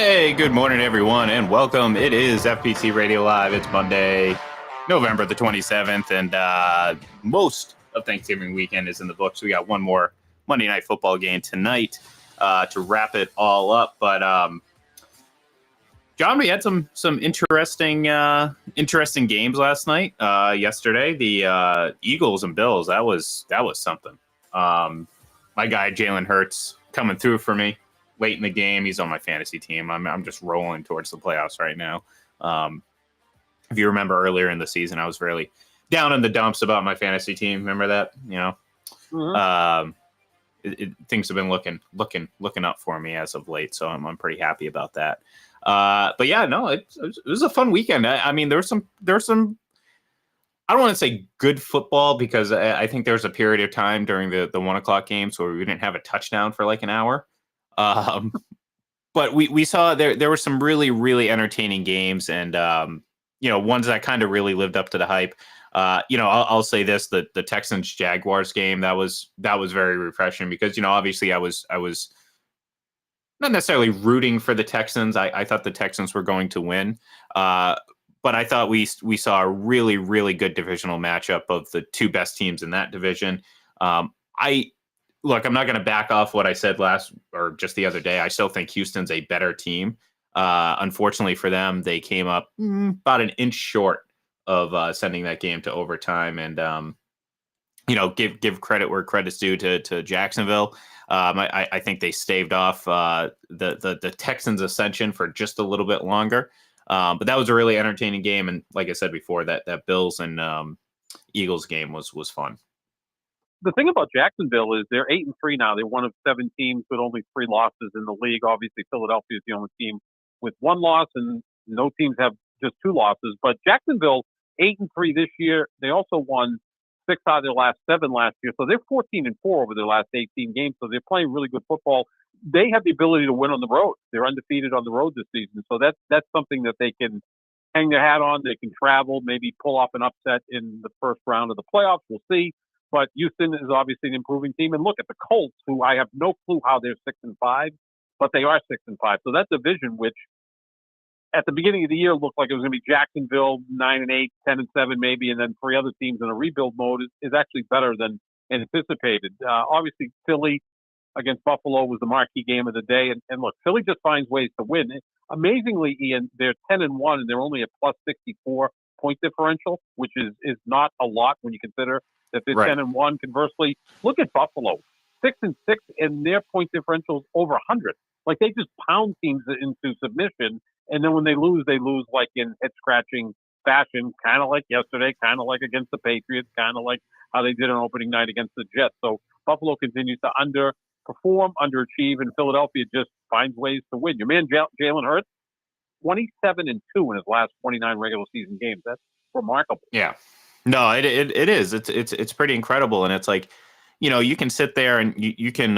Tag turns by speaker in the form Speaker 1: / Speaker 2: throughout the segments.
Speaker 1: Hey, good morning, everyone, and welcome. It is FPT Radio Live. It's Monday, November the 27th, and most of Thanksgiving weekend is in the books. We got one more Monday Night Football game tonight to wrap it all up. But John, we had some interesting games last night. Yesterday, the Eagles and Bills. That was something. My guy Jalen Hurts coming through for me late in the game. He's on my fantasy team. I'm just rolling towards the playoffs right now. If you remember earlier in the season, I was really down in the dumps about my fantasy team. Remember that? Things have been looking up for me as of late, so I'm pretty happy about that. But yeah, no, it was a fun weekend. I mean, there was some. I don't want to say good football because I think there was a period of time during the 1:00 games where we didn't have a touchdown for like an hour. But we saw there were some really entertaining games, and ones that kind of really lived up to the hype. I'll say this: the Texans Jaguars game that was very refreshing because obviously I was not necessarily rooting for the Texans. I thought the Texans were going to win, but I thought we saw a really good divisional matchup of the two best teams in that division. Look, I'm not going to back off what I said last or just the other day. I still think Houston's a better team. Unfortunately for them, they came up about an inch short of sending that game to overtime. And give credit where credit's due to Jacksonville. I think they staved off the Texans' ascension for just a little bit longer. But that was a really entertaining game, and like I said before, that Bills and Eagles game was fun.
Speaker 2: The thing about Jacksonville is they're 8-3 now. They're one of 7 teams with only 3 losses in the league. Obviously, Philadelphia is the only team with 1 loss, and no teams have just 2 losses. But Jacksonville, 8-3 this year. They also won 6 out of their last 7 last year. So they're 14-4 over their last 18 games. So they're playing really good football. They have the ability to win on the road. They're undefeated on the road this season. So that's something that they can hang their hat on. They can travel, maybe pull off an upset in the first round of the playoffs. We'll see. But Houston is obviously an improving team. And look at the Colts, who I have no clue how they're 6-5, but they are 6-5. So that division, which at the beginning of the year looked like it was going to be Jacksonville 9-8, 10-7 maybe, and then 3 other teams in a rebuild mode is actually better than anticipated. Obviously, Philly against Buffalo was the marquee game of the day. And look, Philly just finds ways to win. Amazingly, Ian, they're 10-1 and they're only a plus 64 point differential, which is not a lot when you consider that they're
Speaker 1: Right.
Speaker 2: 10-1. Conversely, look at Buffalo, 6-6, and their point differential is over 100. Like they just pound teams into submission, and then when they lose like in head scratching fashion, kind of like yesterday, kind of like against the Patriots, kind of like how they did on opening night against the Jets. So Buffalo continues to underperform, underachieve, and Philadelphia just finds ways to win. Your man Jalen Hurts, 27-2 in his last 29 regular season games. That's remarkable.
Speaker 1: Yeah. No, it is. It's pretty incredible, and it's like, you can sit there and you can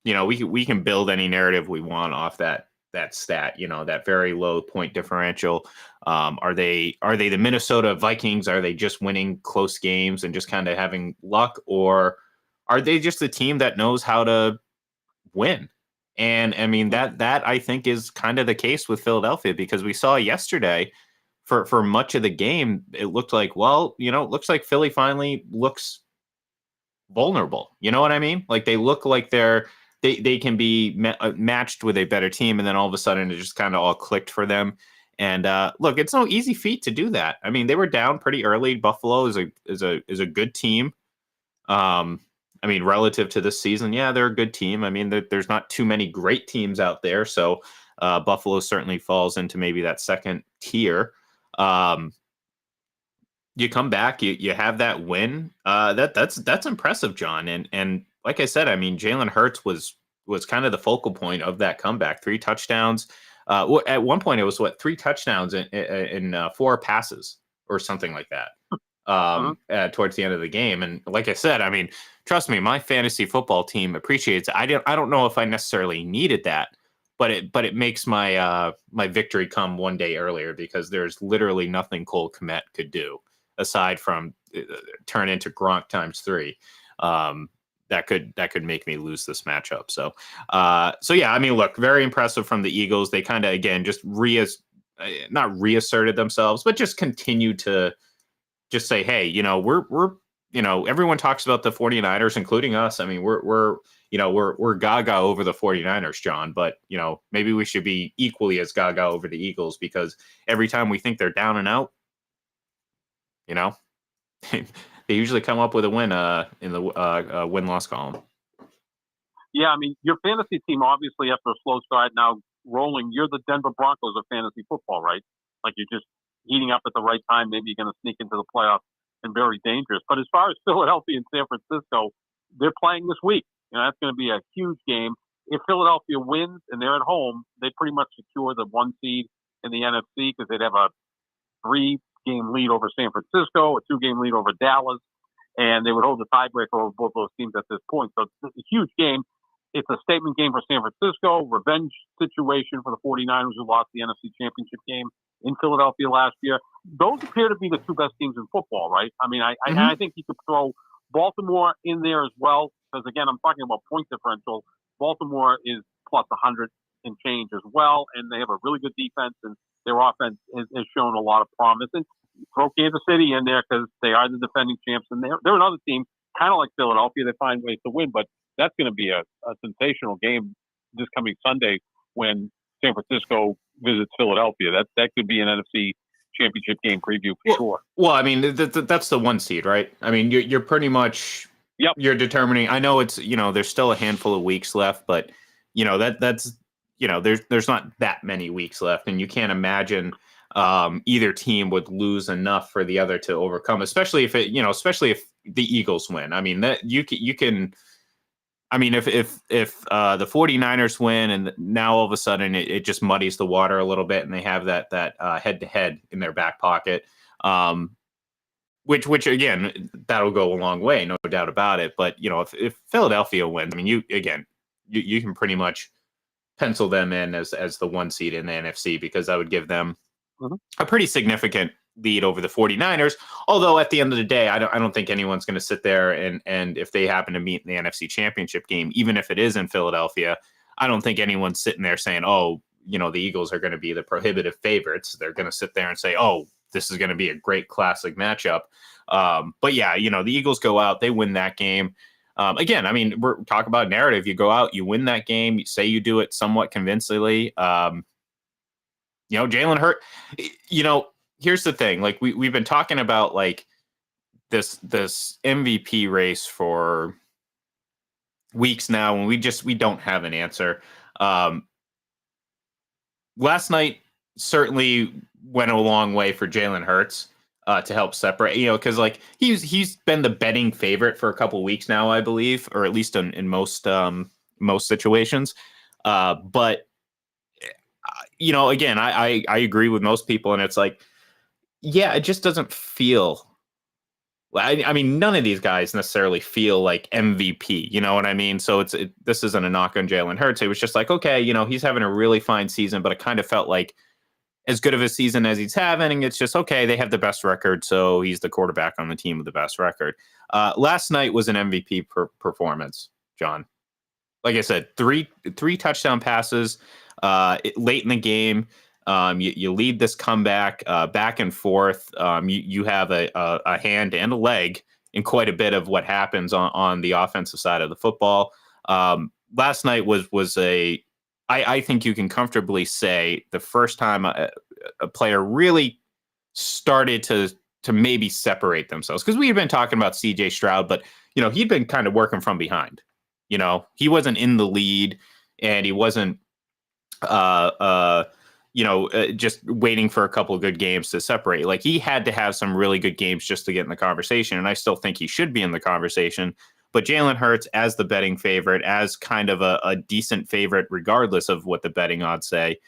Speaker 1: we can build any narrative we want off that stat. That very low point differential. Are they the Minnesota Vikings? Are they just winning close games and just kind of having luck, or are they just a team that knows how to win? And I mean that I think is kind of the case with Philadelphia, because we saw yesterday. For much of the game, it looked like, looks like Philly finally looks vulnerable. You know what I mean? Like they look like they can be matched with a better team, and then all of a sudden it just kind of all clicked for them. And look, it's no easy feat to do that. I mean, they were down pretty early. Buffalo is a good team. I mean, relative to this season, yeah, they're a good team. I mean, there's not too many great teams out there, so Buffalo certainly falls into maybe that second tier. You come back, you have that win. That's impressive, John. And like I said, I mean, Jalen Hurts was kind of the focal point of that comeback. 3 touchdowns. At one point, it was 3 touchdowns in 4 passes or something like that. Towards the end of the game, and like I said, I mean, trust me, my fantasy football team appreciates it. I don't know if I necessarily needed that, but it makes my my victory come one day earlier, because there's literally nothing Cole Kmet could do aside from turn into Gronk times 3. that could make me lose this matchup. So yeah, I mean, look, very impressive from the Eagles. They kind of again just not reasserted themselves, but just continued to just say, hey, you know, we're you know, everyone talks about the 49ers, including us. I mean, we're gaga over the 49ers, John, but you know, maybe we should be equally as gaga over the Eagles, because every time we think they're down and out, you know, they usually come up with a win in the win-loss column.
Speaker 2: Yeah, I mean, your fantasy team, obviously, after a slow start, now rolling, you're the Denver Broncos of fantasy football, right? Like, you're just heating up at the right time. Maybe you're going to sneak into the playoffs and very dangerous. But as far as Philadelphia and San Francisco, they're playing this week. You know, that's going to be a huge game. If Philadelphia wins and they're at home, they pretty much secure the 1 seed in the NFC, because they'd have a 3-game lead over San Francisco, a 2-game lead over Dallas, and they would hold the tiebreaker over both those teams at this point. So it's a huge game. It's a statement game for San Francisco, revenge situation for the 49ers, who lost the NFC Championship game in Philadelphia last year. Those appear to be the 2 best teams in football, right? I mean, I think you could throw Baltimore in there as well, because, again, I'm talking about point differential. Baltimore is plus 100 and change as well, and they have a really good defense, and their offense has shown a lot of promise. And throw Kansas City in there, because they are the defending champs, and they're another team, kind of like Philadelphia. They find ways to win, but that's going to be a sensational game this coming Sunday when San Francisco visits Philadelphia. That could be an NFC Championship game preview for sure.
Speaker 1: Well, I mean, that's the 1 seed, right? I mean, you're pretty much you're determining. I know it's, you know, there's still a handful of weeks left, but you know that's you know, there's not that many weeks left, and you can't imagine either team would lose enough for the other to overcome, especially if the Eagles win. I mean, that you can. I mean, if the 49ers win and now all of a sudden it just muddies the water a little bit, and they have that head-to-head in their back pocket, which again, that'll go a long way, no doubt about it. But you know, if Philadelphia wins, I mean, you can pretty much pencil them in as the 1 seed in the NFC, because that would give them a pretty significant lead over the 49ers. Although at the end of the day, I don't think anyone's going to sit there and if they happen to meet in the NFC Championship game, even if it is in Philadelphia, I don't think anyone's sitting there saying, oh, you know, the Eagles are going to be the prohibitive favorites. They're going to sit there and say, oh, this is going to be a great classic matchup. But yeah, you know, the Eagles go out, they win that game. Again, I mean, we're talking about narrative. You go out, you win that game, you say you do it somewhat convincingly. You know, Jalen Hurts, you know, here's the thing. Like we've been talking about like this MVP race for weeks now, and we don't have an answer. Last night certainly went a long way for Jalen Hurts to help separate, you know, because like he's been the betting favorite for a couple weeks now, I believe, or at least in most situations. But you know, again, I agree with most people, and it's like, yeah, it just doesn't feel. I mean, none of these guys necessarily feel like MVP. You know what I mean? So this isn't a knock on Jalen Hurts. It was just like, okay, you know, he's having a really fine season, but it kind of felt like as good of a season as he's having. It's just, okay, they have the best record, so he's the quarterback on the team with the best record. Last night was an MVP performance, John. Like I said, three touchdown passes late in the game. You lead this comeback back and forth. You have a hand and a leg in quite a bit of what happens on the offensive side of the football. Last night was I think you can comfortably say the first time a player really started to maybe separate themselves, because we had been talking about CJ Stroud, but you know, he'd been kind of working from behind. You know, he wasn't in the lead, and he wasn't just waiting for a couple of good games to separate. Like, he had to have some really good games just to get in the conversation, and I still think he should be in the conversation. But Jalen Hurts, as the betting favorite, as kind of a decent favorite, regardless of what the betting odds say,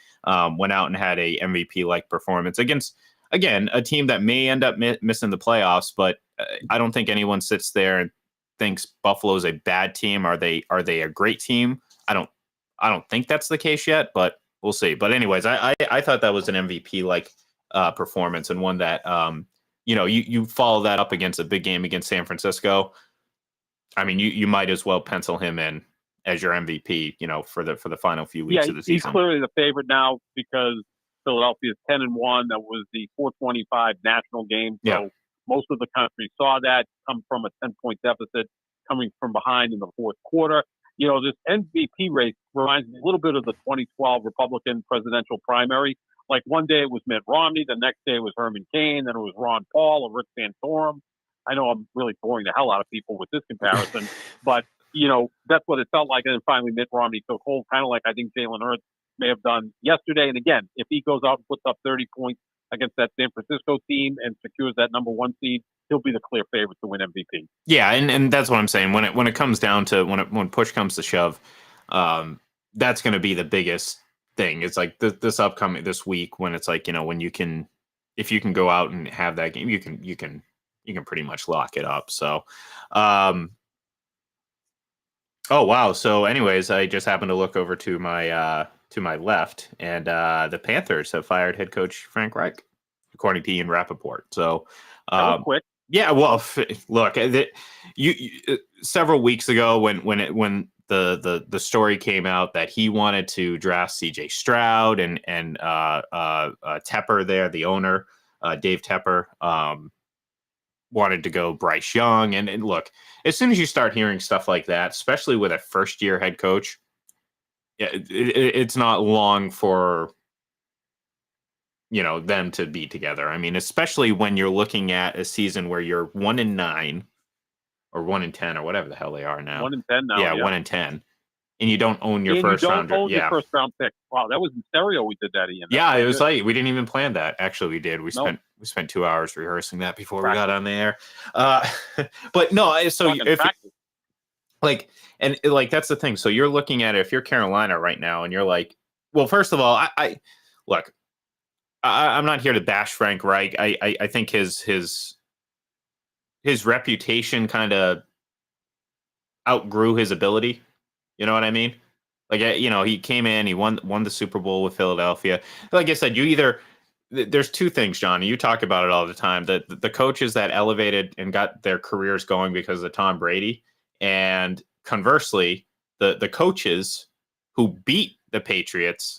Speaker 1: went out and had a MVP-like performance against, again, a team that may end up missing the playoffs. But I don't think anyone sits there and thinks Buffalo's a bad team. Are they a great team? I don't think that's the case yet, but we'll see. But anyways, I thought that was an MVP-like performance, and one that you follow that up against a big game against San Francisco. I mean, you might as well pencil him in as your MVP, for the final few
Speaker 2: Yeah,
Speaker 1: weeks of the
Speaker 2: he's
Speaker 1: season.
Speaker 2: clearly the favorite now because Philadelphia's 10-1. That was the 425 national game. So
Speaker 1: Yeah.
Speaker 2: most of the country saw that come from a 10-point deficit coming from behind in the fourth quarter. This MVP race reminds me a little bit of the 2012 Republican presidential primary. Like one day it was Mitt Romney, the next day it was Herman Cain, then it was Ron Paul or Rick Santorum. I know I'm really boring the hell out of people with this comparison, but that's what it felt like. And then finally, Mitt Romney took hold, kind of like I think Jalen Hurts may have done yesterday. And again, if he goes out and puts up 30 points against that San Francisco team and secures that number one seed, he'll be the clear favorite to win MVP.
Speaker 1: Yeah, and that's what I'm saying. When it comes down to when push comes to shove, that's going to be the biggest thing. It's like this week when it's like when if you can go out and have that game, you can pretty much lock it up. So, oh wow. So, anyways, I just happened to look over to my left, and the Panthers have fired head coach Frank Reich, according to Ian Rappaport. So,
Speaker 2: that was quick.
Speaker 1: Yeah, well, look, several weeks ago when the story came out that he wanted to draft C.J. Stroud and Tepper there, the owner, Dave Tepper, wanted to go Bryce Young, and look, as soon as you start hearing stuff like that, especially with a first-year head coach, it's not long for them to be together. I mean, especially when you're looking at a season where you're 1-9 or 1-10 or whatever the hell they are now.
Speaker 2: 1-10 now.
Speaker 1: Yeah, 1-10, and you don't own your first rounder.
Speaker 2: Your first round pick. Wow, that was in stereo. We did that, Ian.
Speaker 1: Yeah, it was like we didn't even plan that. Actually, we did. We spent 2 hours rehearsing that before we got on the air. But no, so if that's the thing. So you're looking at it, if you're Carolina right now, and you're like, well, first of all, I look. I'm not here to bash Frank Reich. I think his reputation kind of outgrew his ability. You know what I mean? Like, he came in, he won the Super Bowl with Philadelphia. Like I said, there's two things, John, and you talk about it all the time. The coaches that elevated and got their careers going because of Tom Brady, and conversely, the coaches who beat the Patriots,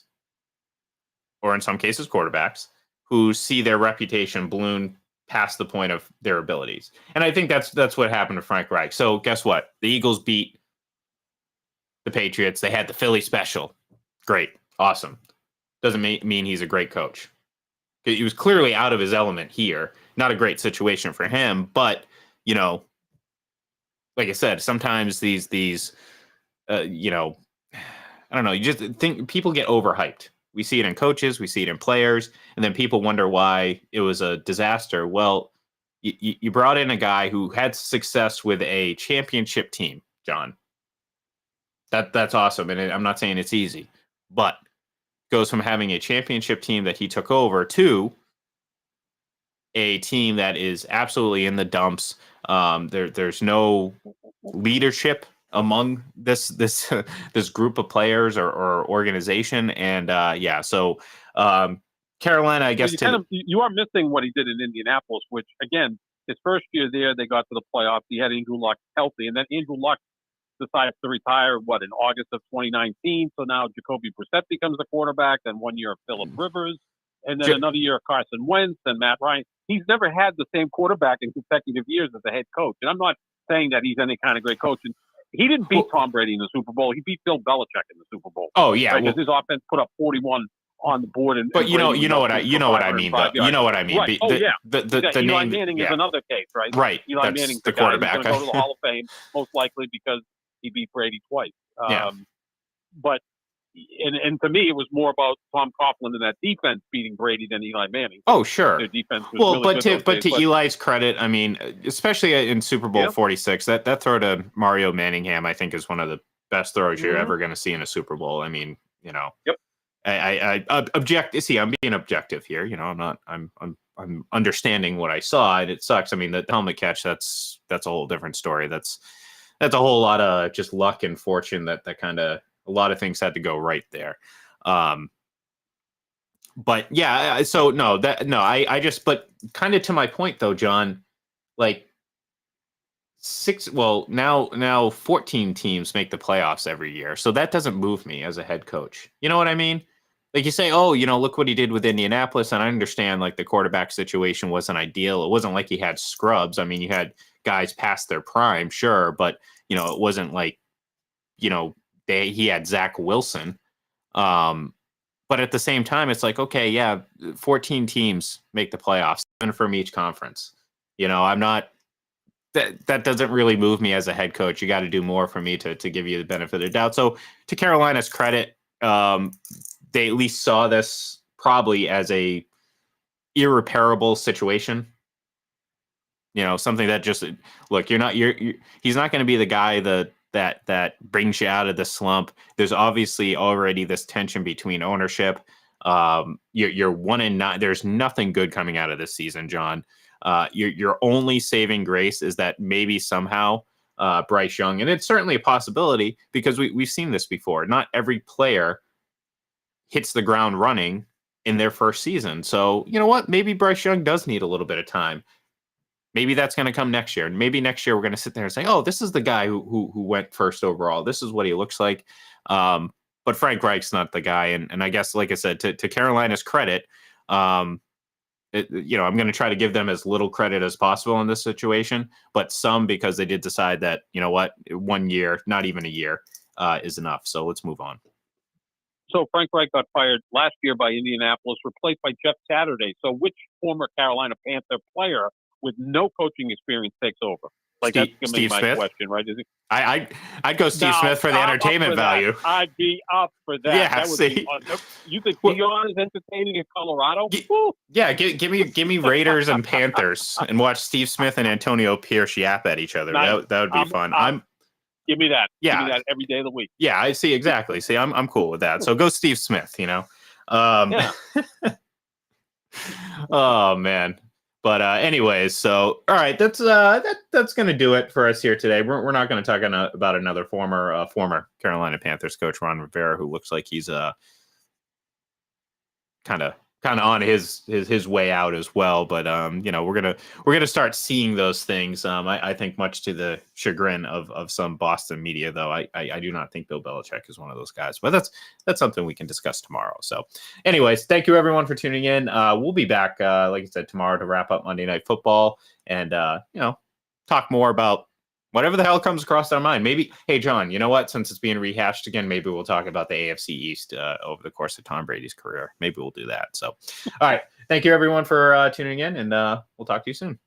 Speaker 1: or in some cases quarterbacks, who see their reputation balloon past the point of their abilities. And I think that's what happened to Frank Reich. So guess what? The Eagles beat the Patriots. They had the Philly special. Great. Awesome. Doesn't mean he's a great coach. He was clearly out of his element here. Not a great situation for him, but, like I said, sometimes these I don't know, you just think people get overhyped. We see it in coaches, we see it in players, and then people wonder why it was a disaster. Well, you brought in a guy who had success with a championship team, John. That's awesome, and I'm not saying it's easy, but goes from having a championship team that he took over to a team that is absolutely in the dumps. There's no leadership among this group of players or organization, and so Carolina, I guess
Speaker 2: you are missing what he did in Indianapolis, which again, his first year there, they got to the playoffs. He had Andrew Luck healthy, and then Andrew Luck decides to retire in August of 2019. So now Jacoby Brissett becomes the quarterback, then 1 year of Phillip Rivers, and then another year of Carson Wentz and Matt Ryan. He's never had the same quarterback in consecutive years as the head coach, and I'm not saying that he's any kind of great coach. And he didn't beat Tom Brady in the Super Bowl. He beat Bill Belichick in the Super Bowl.
Speaker 1: Oh yeah,
Speaker 2: because his offense put up 41 on the board.
Speaker 1: But you know what I mean. You know what I mean.
Speaker 2: Right. The Eli Manning is another case, right?
Speaker 1: Right.
Speaker 2: Eli Manning's the quarterback. He's going to go to the Hall of Fame most likely because he beat Brady twice. But and to me, it was more about Tom Coughlin and that defense beating Brady than Eli Manning.
Speaker 1: Oh, sure.
Speaker 2: Their defense was really
Speaker 1: good to Eli's credit, I mean, especially in Super Bowl 46, that throw to Mario Manningham, I think, is one of the best throws you're ever going to see in a Super Bowl. I mean,
Speaker 2: Yep.
Speaker 1: I object. See, I'm being objective here. I'm understanding what I saw, and it sucks. I mean, the helmet catch, that's a whole different story. That's a whole lot of just luck and fortune that kind of. A lot of things had to go right there. But yeah, so but kind of to my point though, John, like now 14 teams make the playoffs every year. So that doesn't move me as a head coach. You know what I mean? Like you say, oh, look what he did with Indianapolis. And I understand like the quarterback situation wasn't ideal. It wasn't like he had scrubs. I mean, you had guys past their prime, sure, but it wasn't like, he had Zach Wilson. But at the same time, it's like, okay, yeah, 14 teams make the playoffs, 7 from each conference. I'm not that doesn't really move me as a head coach. You got to do more for me to give you the benefit of the doubt. So to Carolina's credit, they at least saw this probably as a irreparable situation. Something that just look, he's not going to be the guy that brings you out of the slump. There's obviously already this tension between ownership. You're 1-9. There's nothing good coming out of this season, John. Your only saving grace is that maybe somehow Bryce Young, and it's certainly a possibility because we've seen this before. Not every player hits the ground running in their first season. So you know what? Maybe Bryce Young does need a little bit of time. Maybe that's going to come next year. And maybe next year we're going to sit there and say, oh, this is the guy who went first overall. This is what he looks like. But Frank Reich's not the guy. And I guess, like I said, to Carolina's credit, I'm going to try to give them as little credit as possible in this situation, but some because they did decide that, 1 year, not even a year, is enough. So let's move on.
Speaker 2: So Frank Reich got fired last year by Indianapolis, replaced by Jeff Saturday. So which former Carolina Panther player with no coaching experience takes over? Like that's going to be my
Speaker 1: Smith?
Speaker 2: Question, right? Is it?
Speaker 1: I'd go Steve Smith for the entertainment value.
Speaker 2: I'd be up for that.
Speaker 1: Yeah,
Speaker 2: that would be you think Dion is entertaining in Colorado?
Speaker 1: Yeah, give me Raiders and Panthers and watch Steve Smith and Antonio Pierce yap at each other. That would be fun.
Speaker 2: Give me that.
Speaker 1: Yeah,
Speaker 2: give me that every day of the week.
Speaker 1: Yeah, I see exactly. See, I'm cool with that. So go Steve Smith. Yeah. Oh man. But anyways, so all right, that's going to do it for us here today. We're not going to talk about another former Carolina Panthers coach, Ron Rivera, who looks like he's kind of on his way out as well. But we're gonna start seeing those things. I think much to the chagrin of some Boston media, though. I do not think Bill Belichick is one of those guys. But that's something we can discuss tomorrow. So, anyways, thank you everyone for tuning in. We'll be back, like I said, tomorrow to wrap up Monday Night Football and talk more about whatever the hell comes across our mind. Maybe, hey, John, you know what? Since it's being rehashed again, maybe we'll talk about the AFC East over the course of Tom Brady's career. Maybe we'll do that. So, all right. Thank you, everyone, for tuning in, and we'll talk to you soon.